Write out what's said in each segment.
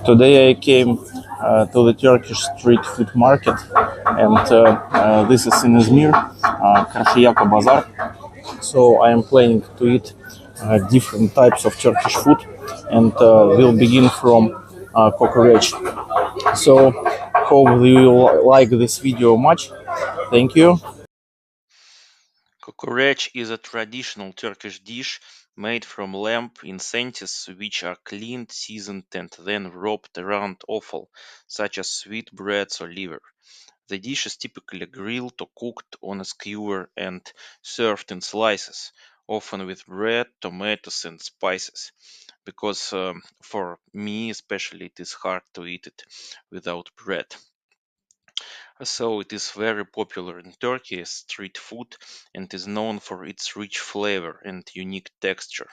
Today I came to the Turkish street food market, and this is in Izmir, Karşıyaka bazaar. So I am planning to eat different types of Turkish food, and we'll begin from kokoreç. So hope you will like this video much. Thank you. Kokoreç is a traditional Turkish dish made from lamb incentives which are cleaned, seasoned, and then wrapped around offal, such as sweetbreads or liver. The dish is typically grilled or cooked on a skewer and served in slices, often with bread, tomatoes, and spices. Because for me, especially, it is hard to eat it without bread. So it is very popular in Turkey as street food and is known for its rich flavor and unique texture.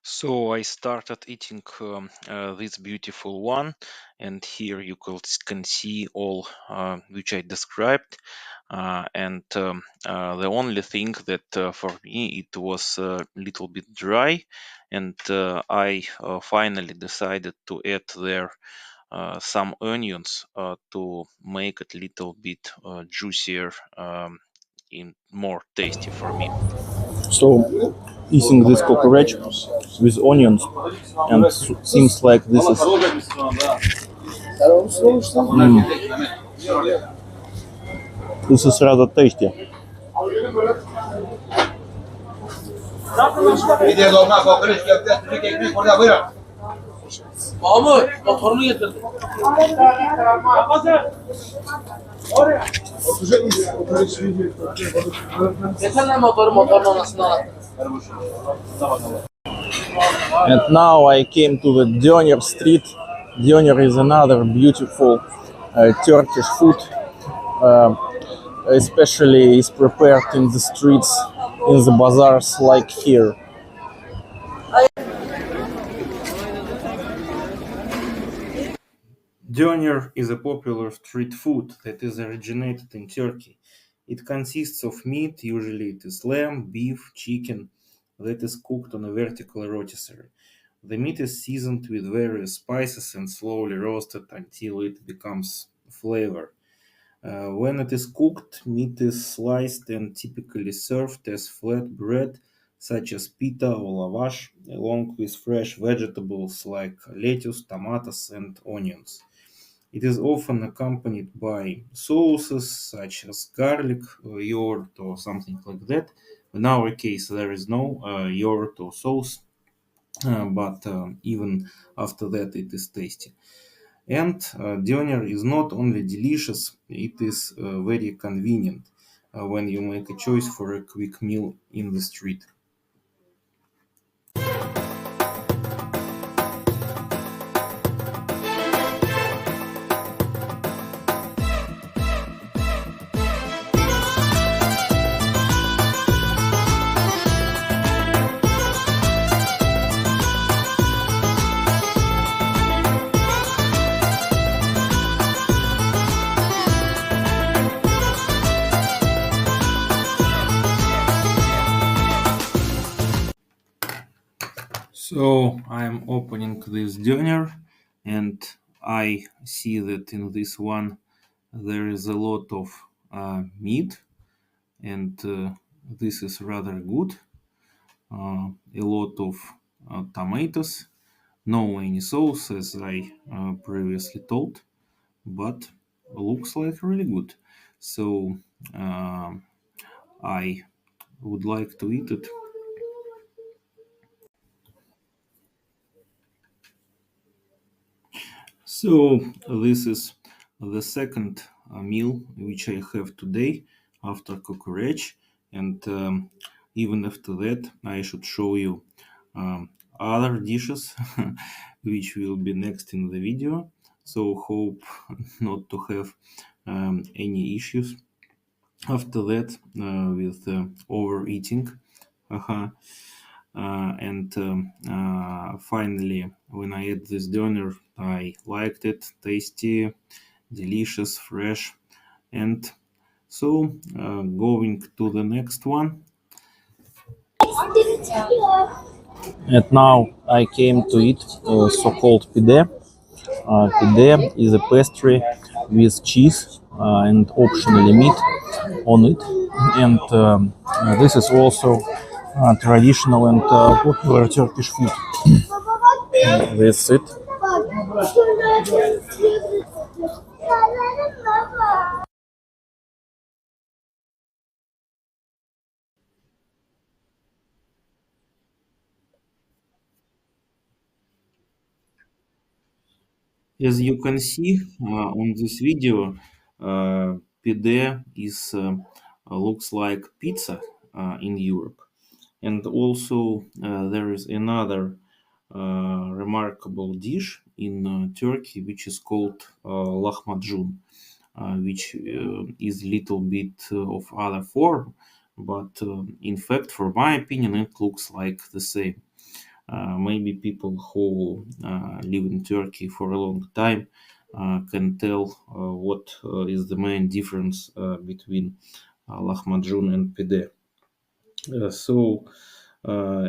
So I started eating this beautiful one, and here you can see all which I described. The only thing that for me it was a little bit dry, and I finally decided to add there some onions to make it a little bit juicier, in more tasty for me. So eating this kokoreç with onions, and seems like this is this is rather tasty. Midye dolma, kokoreç, köfte, sucuk, ekmek burada buyurun. Mahmut, motorunu getirdi. Oturacak mıyız? Kokoreç midye. Yeter lan motorun anasını alattınız. And now I came to the Döner street. Döner is another beautiful Turkish food, especially is prepared in the streets, in the bazaars like here. Döner is a popular street food that is originated in Turkey. It consists of meat, usually it is lamb, beef, chicken, that is cooked on a vertical rotisserie. The meat is seasoned with various spices and slowly roasted until it becomes flavor. When it is cooked, meat is sliced and typically served as flat bread, such as pita or lavash, along with fresh vegetables like lettuce, tomatoes, and onions. It is often accompanied by sauces such as garlic, yogurt, or something like that. In our case, there is no yogurt or sauce, but even after that, it is tasty. And döner is not only delicious, it is very convenient when you make a choice for a quick meal in the street. So I'm opening this döner, and I see that in this one there is a lot of meat, and this is rather good. A lot of tomatoes, no any sauce as I previously told, but looks like really good. So I would like to eat it. So this is the second meal which I have today after kokoreç, and even after that I should show you other dishes which will be next in the video. So hope not to have any issues after that with overeating. And finally, when I ate this döner, I liked it, tasty, delicious, fresh. And so going to the next one. And now I came to eat so-called pide. Pide is a pastry with cheese and optionally meat on it. And this is also traditional and popular Turkish food. That's it. As you can see on this video, pide is looks like pizza in Europe, and also there is another remarkable dish in Turkey which is called lahmacun, which is little bit of other form, but in fact, for my opinion, it looks like the same. Maybe people who live in Turkey for a long time can tell what is the main difference between lahmacun and pide. So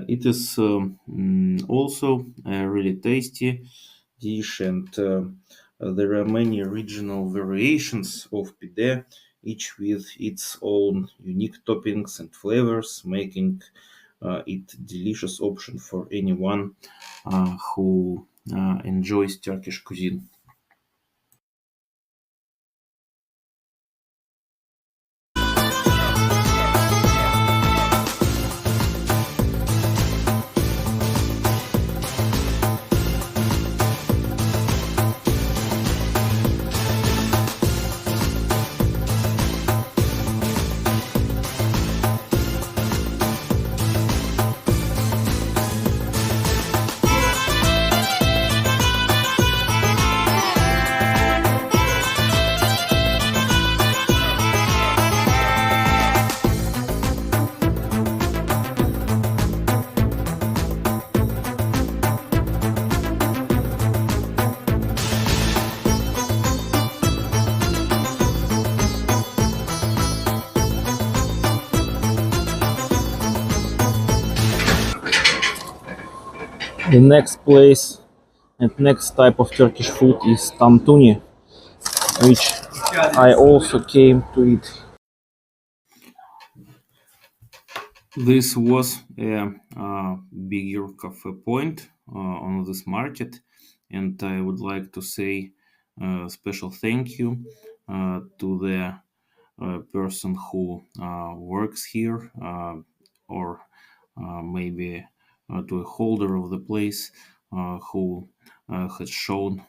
it is also a really tasty dish, and there are many regional variations of pide, each with its own unique toppings and flavors, making it delicious option for anyone who enjoys Turkish cuisine. The next place and next type of Turkish food is tantuni, which I also came to eat. This was a bigger cafe point on this market, and I would like to say a special thank you to the person who works here, or maybe to a holder of the place who has shown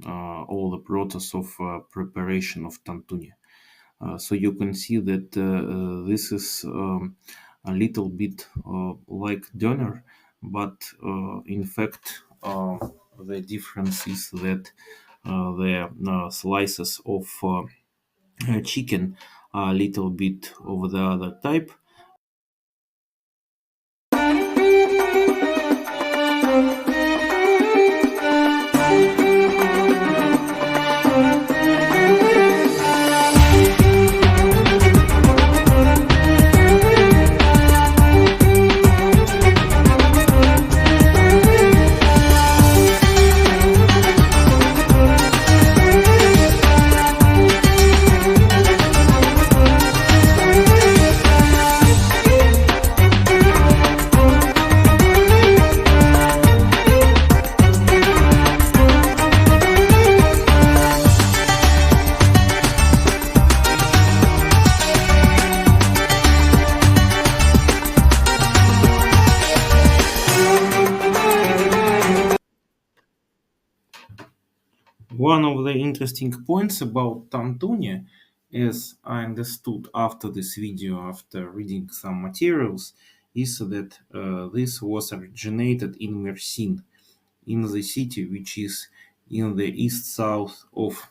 all the process of preparation of tantuni. So you can see that this is a little bit like doner, but in fact the difference is that the slices of chicken are a little bit of the other type. One of the interesting points about tantuni, as I understood after this video, after reading some materials, is that this was originated in Mersin, in the city which is in the east south of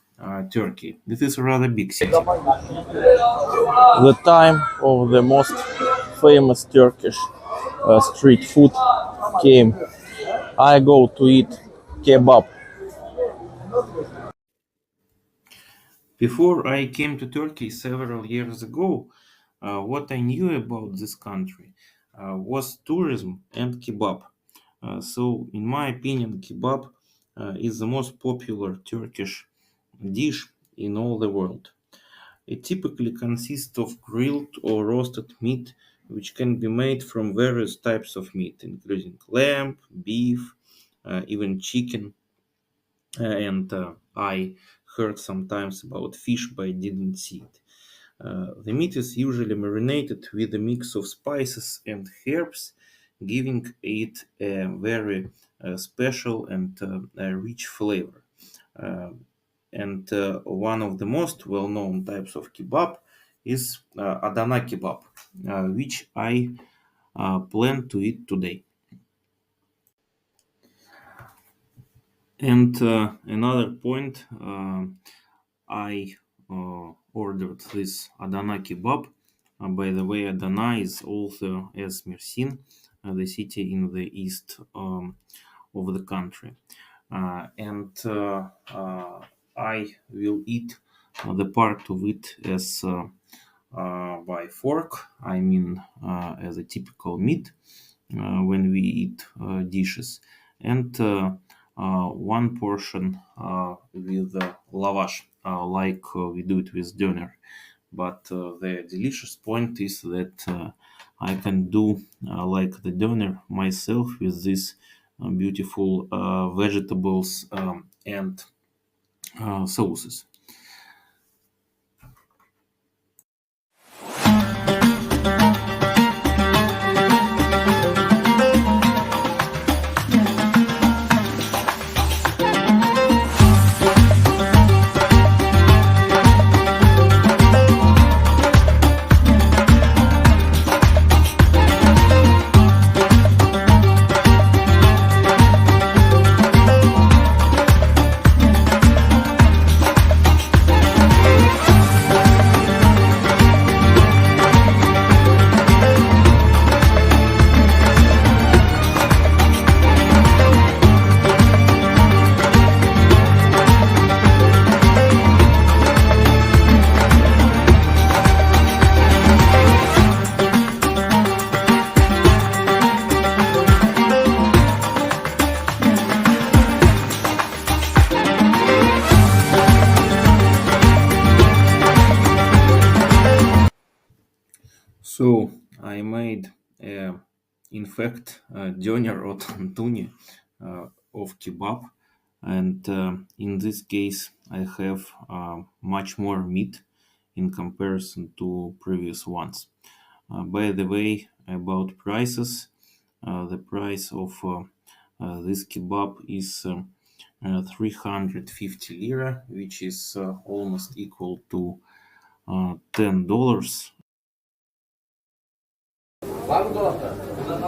Turkey. This is a rather big city. The time of the most famous Turkish street food came. I go to eat kebab. Before I came to Turkey several years ago, what I knew about this country was tourism and kebab. So, in my opinion, kebab is the most popular Turkish dish in all the world. It typically consists of grilled or roasted meat, which can be made from various types of meat, including lamb, beef, even chicken, and I heard sometimes about fish, but I didn't see it. The meat is usually marinated with a mix of spices and herbs, giving it a very special and rich flavor. Uh, and one of the most well-known types of kebab is Adana kebab, which I plan to eat today. And another point, I ordered this Adana kebab. By the way, Adana is also Izmir, the city in the east of the country. And I will eat the part of it as by fork, I mean as a typical meat when we eat dishes, and one portion with lavash, like we do it with doner. But the delicious point is that I can do like the doner myself with these beautiful vegetables and sauces. So I made, in fact, doner or tantuni of kebab, and in this case, I have much more meat in comparison to previous ones. By the way, about prices, the price of this kebab is 350 lira, which is almost equal to $10.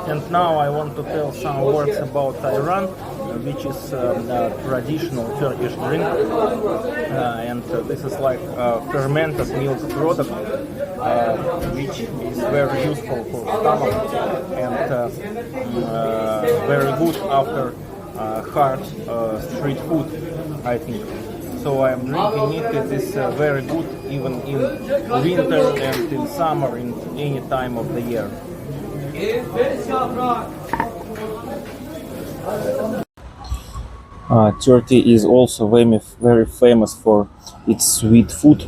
And now I want to tell some words about Ayran, which is a traditional Turkish drink. And this is like a fermented milk product, which is very useful for stomach and very good after hard street food, I think. So I'm drinking it. It is very good even in winter and in summer, in any time of the year. Turkey is also very famous for its sweet food,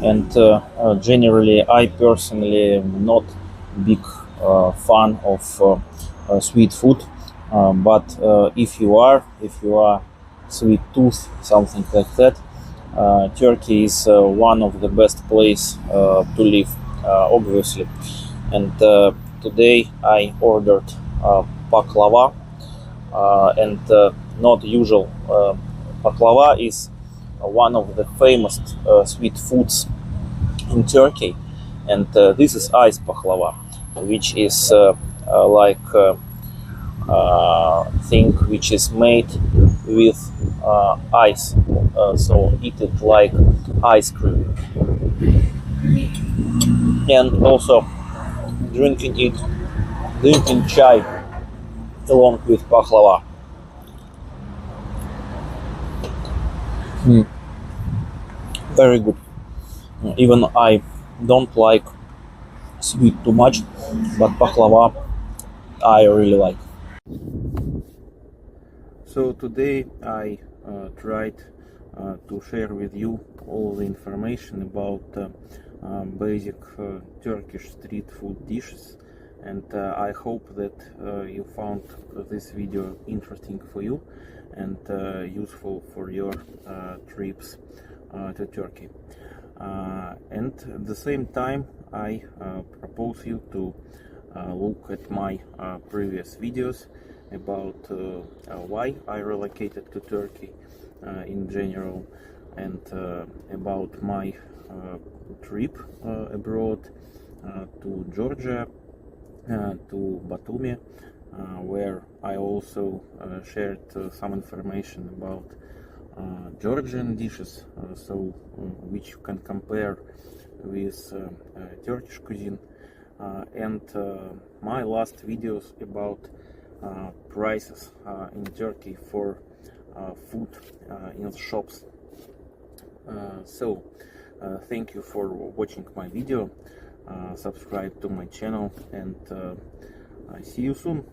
and generally, I personally am not big fan of sweet food. But if you are sweet tooth, something like that, Turkey is one of the best place to live, obviously. And today I ordered baklava, and not usual. Baklava is one of the famous sweet foods in Turkey, and this is ice baklava, which is like thing which is made with ice, so eat it like ice cream, and also drinking chai along with baklava. Very good. Even I don't like sweet too much, but baklava I really like. So today I tried to share with you all the information about basic Turkish street food dishes, and I hope that you found this video interesting for you and useful for your trips to Turkey. And at the same time I propose you to look at my previous videos about why I relocated to Turkey in general, and about my trip abroad to Georgia, to Batumi, where I also shared some information about Georgian dishes, which you can compare with Turkish cuisine, and my last videos about prices in Turkey for food in the shops. Thank you for watching my video, subscribe to my channel, and I see you soon.